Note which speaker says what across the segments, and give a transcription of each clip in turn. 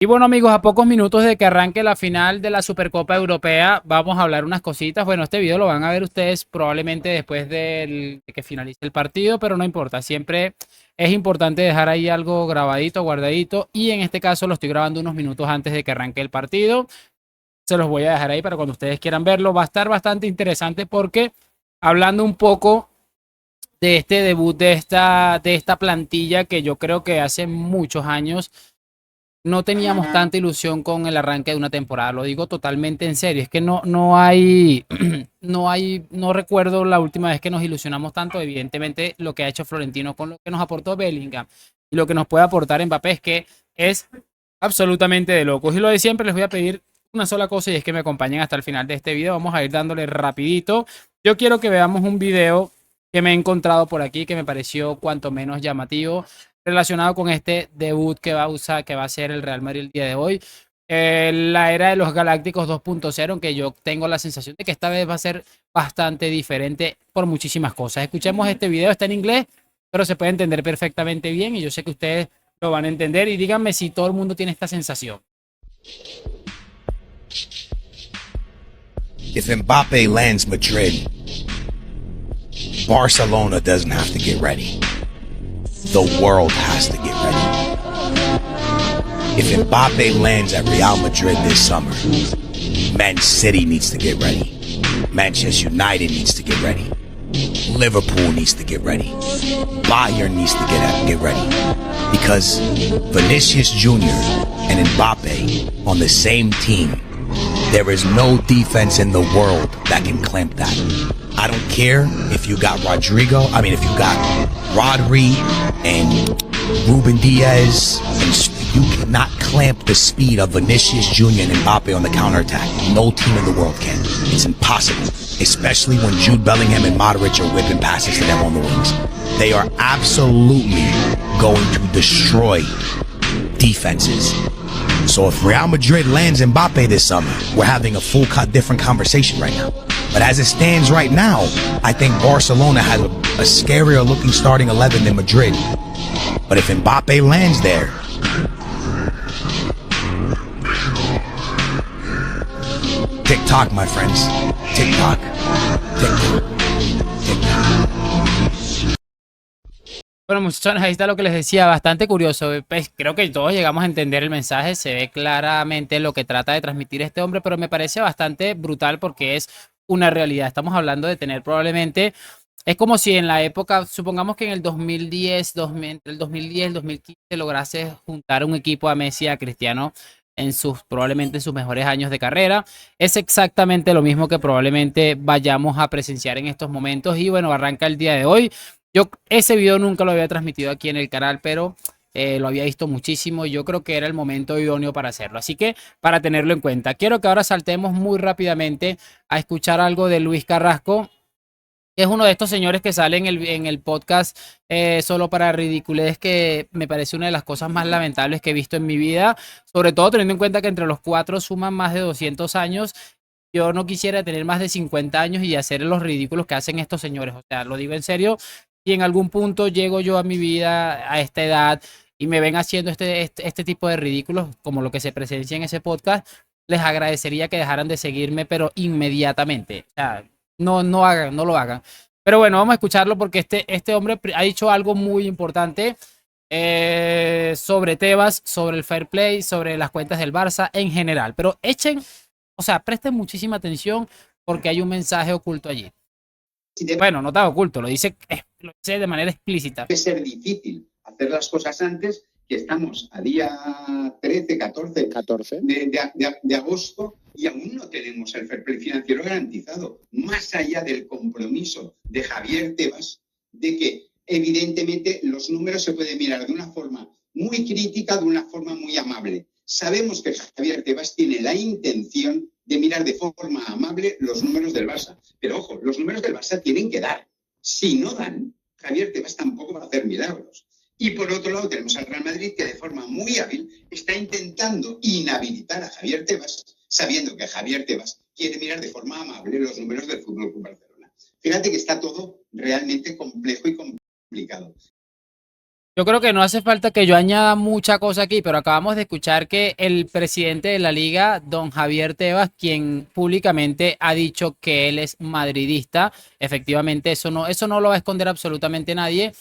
Speaker 1: Y bueno, amigos, a pocos minutos de que arranque la final de la Supercopa Europea, vamos a hablar unas cositas. Bueno, este video lo van a ver ustedes probablemente después de que finalice el partido, pero no importa. Siempre es importante dejar ahí algo grabadito, guardadito. Y en este caso lo estoy grabando unos minutos antes de que arranque el partido. Se los voy a dejar ahí para cuando ustedes quieran verlo. Va a estar bastante interesante porque hablando un poco de este debut de esta plantilla que yo creo que hace muchos años no teníamos tanta ilusión con el arranque de una temporada. Lo digo totalmente en serio. Es que no hay, no recuerdo la última vez que nos ilusionamos tanto. Evidentemente, lo que ha hecho Florentino con lo que nos aportó Bellingham y lo que nos puede aportar Mbappé es que es absolutamente de locos. Y lo de siempre, les voy a pedir una sola cosa y es que me acompañen hasta el final de este video. Vamos a ir dándole rapidito. Yo quiero que veamos un video que me he encontrado por aquí que me pareció cuanto menos llamativo relacionado con este debut que va a usar, que va a ser el Real Madrid el día de hoy. La era de los Galácticos 2.0, aunque yo tengo la sensación de que esta vez va a ser bastante diferente por muchísimas cosas. Escuchemos este video, está en inglés, pero se puede entender perfectamente bien y yo sé que ustedes lo van a entender y díganme si todo el mundo tiene esta sensación.
Speaker 2: If Mbappe lands Madrid, Barcelona doesn't have to get ready. The world has to get ready. If Mbappe lands at Real Madrid this summer, Man City needs to get ready. Manchester United needs to get ready. Liverpool needs to get ready. Bayern needs to get ready. Because Vinicius Jr. and Mbappe on the same team, there is no defense in the world that can clamp that. I don't care if you got if you got Rodri and Ruben Diaz, and you cannot clamp the speed of Vinicius Jr. and Mbappe on the counterattack. No team in the world can. It's impossible, especially when Jude Bellingham and Modric are whipping passes to them on the wings. They are absolutely going to destroy defenses. So if Real Madrid lands Mbappe this summer, we're having a full cut different conversation right now. But as it stands right now, I think Barcelona has a scarier looking starting 11 than Madrid. But if Mbappe lands there, TikTok, my friends. TikTok. TikTok. TikTok.
Speaker 1: Bueno, muchachones, ahí está lo que les decía, bastante curioso. Pues, creo que todos llegamos a entender el mensaje, se ve claramente lo que trata de transmitir este hombre, pero me parece bastante brutal porque es una realidad. Estamos hablando de tener probablemente, es como si en la época, supongamos que en el 2010, entre el 2010 y el 2015 lograse juntar un equipo a Messi y a Cristiano en probablemente en sus mejores años de carrera. Es exactamente lo mismo que probablemente vayamos a presenciar en estos momentos y bueno, arranca el día de hoy. Yo ese video nunca lo había transmitido aquí en el canal, pero lo había visto muchísimo y yo creo que era el momento idóneo para hacerlo. Así que para tenerlo en cuenta, quiero que ahora saltemos muy rápidamente a escuchar algo de Luis Carrasco, que es uno de estos señores que sale en el podcast Solo para Ridiculez, que me parece una de las cosas más lamentables que he visto en mi vida, sobre todo teniendo en cuenta que entre los cuatro suman más de 200 años. Yo no quisiera tener más de 50 años y hacer los ridículos que hacen estos señores. O sea, lo digo en serio. Si en algún punto llego yo a mi vida, a esta edad, y me ven haciendo este tipo de ridículos, como lo que se presencia en ese podcast, les agradecería que dejaran de seguirme, pero inmediatamente. O sea, no lo hagan. Pero bueno, vamos a escucharlo porque este hombre ha dicho algo muy importante sobre Tebas, sobre el fair play, sobre las cuentas del Barça en general. Pero o sea, presten muchísima atención porque hay un mensaje oculto allí. Bueno, no está oculto, lo dice de manera explícita.
Speaker 3: Puede ser difícil hacer las cosas antes, que estamos a día 13, 14 de agosto y aún no tenemos el fair play financiero garantizado, más allá del compromiso de Javier Tebas de que evidentemente los números se pueden mirar de una forma muy crítica, de una forma muy amable. Sabemos que Javier Tebas tiene la intención de mirar de forma amable los números del Barça. Pero ojo, los números del Barça tienen que dar. Si no dan, Javier Tebas tampoco va a hacer milagros. Y por otro lado tenemos al Real Madrid que de forma muy hábil está intentando inhabilitar a Javier Tebas, sabiendo que Javier Tebas quiere mirar de forma amable los números del FC Barcelona. Fíjate que está todo realmente complejo y complicado.
Speaker 1: Yo creo que no hace falta que yo añada mucha cosa aquí, pero acabamos de escuchar que el presidente de la liga, don Javier Tebas, quien públicamente ha dicho que él es madridista, efectivamente eso no lo va a esconder absolutamente nadie,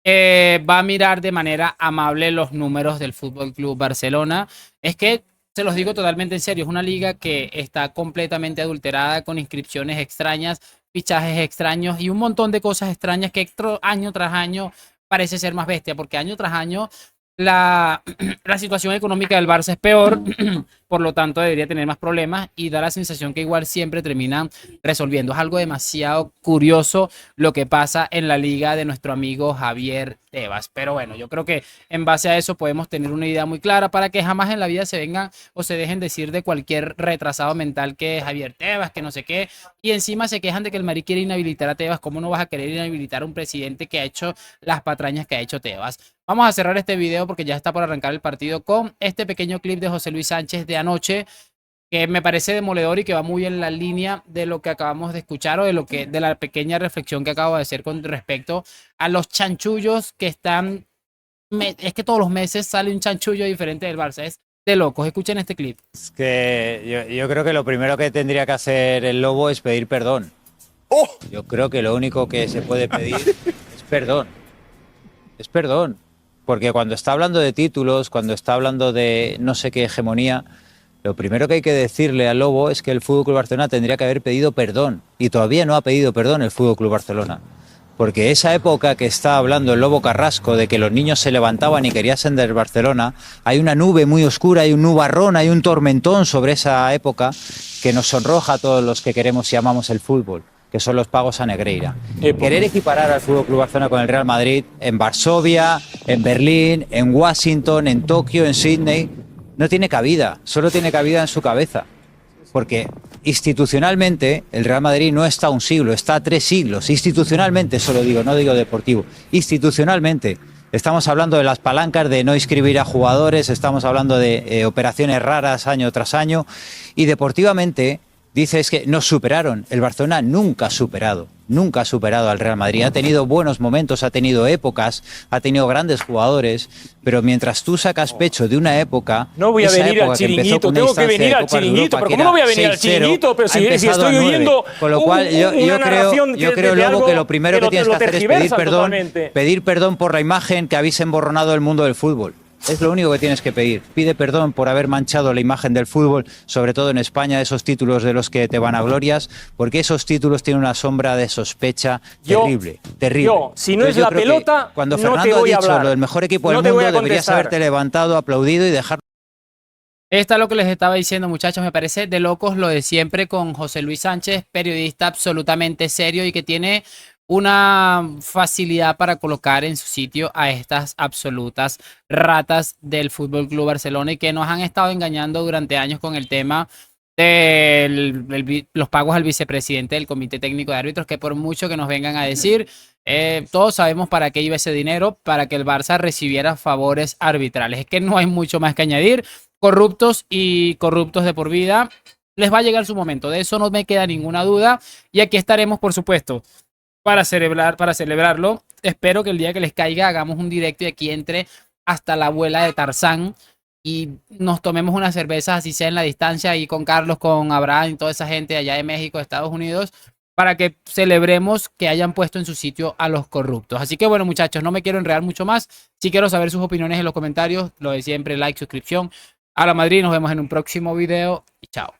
Speaker 1: va a mirar de manera amable los números del Fútbol Club Barcelona. Es que se los digo totalmente en serio, es una liga que está completamente adulterada con inscripciones extrañas, fichajes extraños y un montón de cosas extrañas que año tras año parece ser más bestia, porque año tras año la, la situación económica del Barça es peor, por lo tanto debería tener más problemas y da la sensación que igual siempre terminan resolviendo. Es algo demasiado curioso lo que pasa en la liga de nuestro amigo Javier Tebas. Pero bueno, yo creo que en base a eso podemos tener una idea muy clara para que jamás en la vida se vengan o se dejen decir de cualquier retrasado mental que Javier Tebas, que no sé qué, y encima se quejan de que el Madrid quiere inhabilitar a Tebas. ¿Cómo no vas a querer inhabilitar a un presidente que ha hecho las patrañas que ha hecho Tebas? Vamos a cerrar este video porque ya está por arrancar el partido con este pequeño clip de José Luis Sánchez de anoche, que me parece demoledor y que va muy en la línea de lo que acabamos de escuchar o de la pequeña reflexión que acabo de hacer con respecto a los chanchullos que están. Es que todos los meses sale un chanchullo diferente del Barça. Es de locos. Escuchen este clip.
Speaker 4: Es que yo creo que lo primero que tendría que hacer el Lobo es pedir perdón. Yo creo que lo único que se puede pedir es perdón. Es perdón. Porque cuando está hablando de títulos, cuando está hablando de no sé qué hegemonía, lo primero que hay que decirle al Lobo es que el FC Barcelona tendría que haber pedido perdón. Y todavía no ha pedido perdón el FC Barcelona. Porque esa época que está hablando el Lobo Carrasco de que los niños se levantaban y querían ser del Barcelona, hay una nube muy oscura, hay un nubarrón, hay un tormentón sobre esa época que nos sonroja a todos los que queremos y amamos el fútbol, que son los pagos a Negreira. Querer equiparar al FC Barcelona con el Real Madrid en Varsovia, en Berlín, en Washington, en Tokio, en Sydney, no tiene cabida, solo tiene cabida en su cabeza. Porque institucionalmente el Real Madrid no está un siglo, está 3 siglos. Institucionalmente, eso lo digo, no digo deportivo. Institucionalmente. Estamos hablando de las palancas de no inscribir a jugadores, estamos hablando de operaciones raras año tras año. Y deportivamente, dices que nos superaron. El Barcelona nunca ha superado al Real Madrid. Ha tenido buenos momentos, ha tenido épocas, ha tenido grandes jugadores, pero mientras tú sacas pecho de una época...
Speaker 5: No voy a venir al chiringuito, tengo que venir al chiringuito, pero ¿cómo no voy a venir al chiringuito? Pero si estoy oyendo
Speaker 4: con lo cual yo creo Lobo, que lo primero que tienes que hacer es pedir perdón por la imagen que habéis emborronado el mundo del fútbol. Es lo único que tienes que pedir. Pide perdón por haber manchado la imagen del fútbol, sobre todo en España, esos títulos de los que te vanaglorias, porque esos títulos tienen una sombra de sospecha terrible.
Speaker 5: Si no es la pelota,
Speaker 4: cuando Fernando ha dicho lo del mejor equipo del mundo, deberías haberte levantado, aplaudido y dejar.
Speaker 1: Esta es lo que les estaba diciendo, muchachos. Me parece de locos lo de siempre con José Luis Sánchez, periodista absolutamente serio y que tiene una facilidad para colocar en su sitio a estas absolutas ratas del Fútbol Club Barcelona y que nos han estado engañando durante años con el tema de los pagos al vicepresidente del Comité Técnico de Árbitros, que por mucho que nos vengan a decir, todos sabemos para qué iba ese dinero, para que el Barça recibiera favores arbitrales. Es que no hay mucho más que añadir. Corruptos y corruptos de por vida, les va a llegar su momento, de eso no me queda ninguna duda y aquí estaremos, por supuesto, para celebrarlo. Espero que el día que les caiga hagamos un directo y aquí entre hasta la abuela de Tarzán y nos tomemos unas cervezas, así sea en la distancia, ahí con Carlos, con Abraham y toda esa gente allá de México, de Estados Unidos, para que celebremos que hayan puesto en su sitio a los corruptos. Así que bueno, muchachos, no me quiero enredar mucho más. Sí quiero saber sus opiniones en los comentarios. Lo de siempre, like, suscripción. A la Madrid, nos vemos en un próximo video y chao.